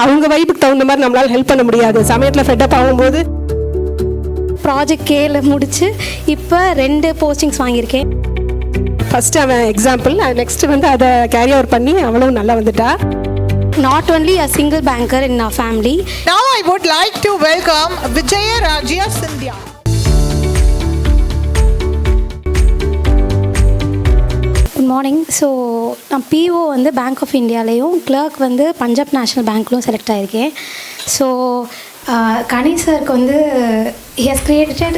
அவங்க வைப்புக்கு தகுந்த மாதிரி நம்மளால் ஹெல்ப் பண்ண முடியாது. சமயத்தில் ஃபெட்டப் ஆகும்போது ப்ராஜெக்ட் கேல முடித்து இப்போ 2 போஸ்டிங்ஸ் வாங்கியிருக்கேன். ஃபஸ்ட்டு அவன் எக்ஸாம்பிள், நெக்ஸ்ட்டு வந்து அதை கேரி ஓவர் பண்ணி அவளும் நல்லா வந்துட்டா. Not only a single banker in our family. Now I would like to welcome Vijaya Rajya Sindhya. Good morning. So நான் பிஓ வந்து பேங்க் ஆஃப் இந்தியாலேயும் கிளர்க் வந்து பஞ்சாப் நேஷ்னல் பேங்க்லையும் செலக்ட் ஆகியிருக்கேன். ஸோ கனி சாருக்கு வந்து he has created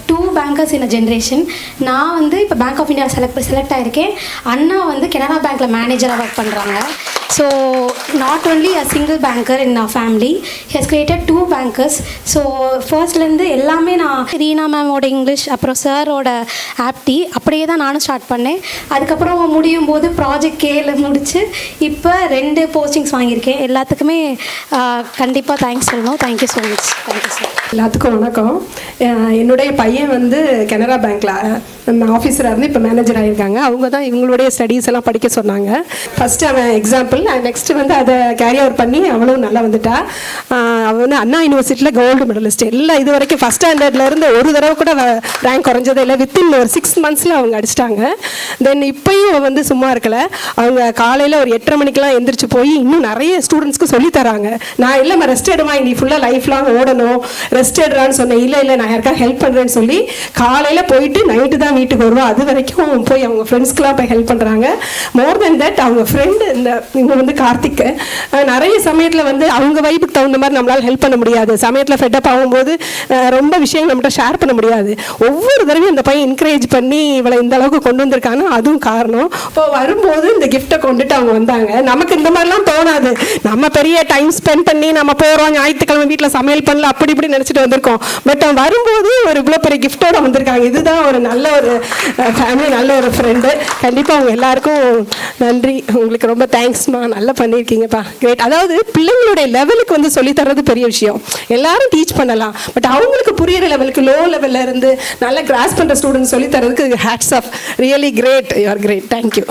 2 bankers in a generation. நான் வந்து இப்போ bank of India select ஆகியிருக்கேன். அண்ணா வந்து கனரா பேங்க்கில் மேனேஜராக ஒர்க் பண்ணுறாங்க. So not only a single banker in our family, he has created 2 bankers. ஸோ ஃபர்ஸ்ட்லேருந்து எல்லாமே நான் ரீனா மேமோட இங்கிலீஷ் அப்புறம் சாரோட ஆப்டி அப்படியே தான் நானும் ஸ்டார்ட் பண்ணேன். அதுக்கப்புறம் முடியும் போது ப்ராஜெக்ட் கேல முடித்து இப்போ 2 போஸ்டிங்ஸ் வாங்கியிருக்கேன். எல்லாத்துக்குமே கண்டிப்பாக தேங்க்ஸ் சொல்லணும். Thank you so much. Thank you sir. எல்லாத்துக்கும் வணக்கம். என்னுடைய பையன் வந்து கனரா பேங்க்கில் ஆஃபீஸராக இருந்து இப்போ மேனேஜர் ஆகியிருக்காங்க. அவங்க தான் இவங்களுடைய ஸ்டடீஸ் எல்லாம் படிக்க சொன்னாங்க. ஃபஸ்ட்டு அவன் எக்ஸாம்பிள், நெக்ஸ்ட்டு வந்து அதை கேரி ஓவர் பண்ணி அவளும் நல்லா வந்துட்டா. அவள் வந்து அண்ணா யூனிவர்சிட்டியில் கோல்டு மெடலிஸ்ட். எல்லாம் இது வரைக்கும் ஃபஸ்ட் ஸ்டாண்டர்ட்லேருந்து ஒரு தடவை கூட ரேங்க் குறைஞ்சதே இல்லை. வித்தின் ஒரு 6 months அவங்க அடிச்சிட்டாங்க. தென் இப்போயும் வந்து சும்மா இருக்கலை. அவங்க காலையில் ஒரு 8:30 மணிக்கெலாம் எந்திரிச்சு போய் இன்னும் நிறைய ஸ்டூடெண்ட்ஸ்க்கு சொல்லித்தராங்க. நான் இல்லைம்மா ரெஸ்ட் எடுமா, நீ ஃபுல்லாக லைஃப் லாங் ஓடணும், ரெஸ்ட் எடுறான்னு சொன்னேன். இல்லை நான் யாருக்கா ஹெல்ப் பண்ணுறேன்னு சொல்லி காலையில் போயிட்டு நைட்டு தான் வீட்டுக்கு வருவோம். அது வரைக்கும் போய் அவங்க ஃப்ரெண்ட்ஸ்க்கெலாம் போய் ஹெல்ப் பண்ணுறாங்க. மோர் தென் தட் அவங்க ஃப்ரெண்டு இவங்க வந்து கார்த்திக், நிறைய சமயத்தில் வந்து அவங்க வைப்புக்கு தகுந்த மாதிரி நம்மளால் ஹெல்ப் பண்ண முடியாது. சமயத்தில் ஃபெட்டப் ஆகும்போது ரொம்ப விஷயங்கள் நம்மகிட்ட ஷேர் பண்ண முடியாது. ஒவ்வொரு தடவையும் இந்த பையன் என்கரேஜ் பண்ணி இவளை இந்த அளவுக்கு கொண்டு வந்திருக்காங்க. அதுவும் காரணம் இப்போ வரும்போது இந்த கிஃப்ட்டை கொண்டுட்டு அவங்க வந்தாங்க. நமக்கு இந்த மாதிரிலாம் தோணாது. நம்ம பெரிய டைம் ஸ்பெண்ட் பண்ணி நம்ம போகிறோம், ஞாயிற்றுக்கிழமை வீட்டில் சமையல் பண்ணல அப்படி இப்படி நினச்சிட்டு வந்திருக்கோம். பட் வரும்போது ஒரு இவ்வளோ பெரிய கிஃப்டோட வந்திருக்காங்க. இதுதான் ஒரு நல்ல ஒரு ஃபேமிலி, நல்ல ஒரு ஃப்ரெண்டு. கண்டிப்பாக அவங்க எல்லாருக்கும் நன்றி. உங்களுக்கு ரொம்ப தேங்க்ஸ்மா, நல்லா பண்ணியிருக்கீங்கப்பா, கிரேட். அதாவது பிள்ளைங்களுடைய லெவலுக்கு வந்து சொல்லித்தர்றது பெரிய விஷயம். எல்லாரும் டீச் பண்ணலாம், பட் அவங்களுக்கு புரியிற லெவலுக்கு லோ லெவலில் இருந்து நல்லா கிராஸ் பண்ணுற ஸ்டூடெண்ட்ஸ் சொல்லித்தரதுக்கு hats off. Really great, you are great. Thank you.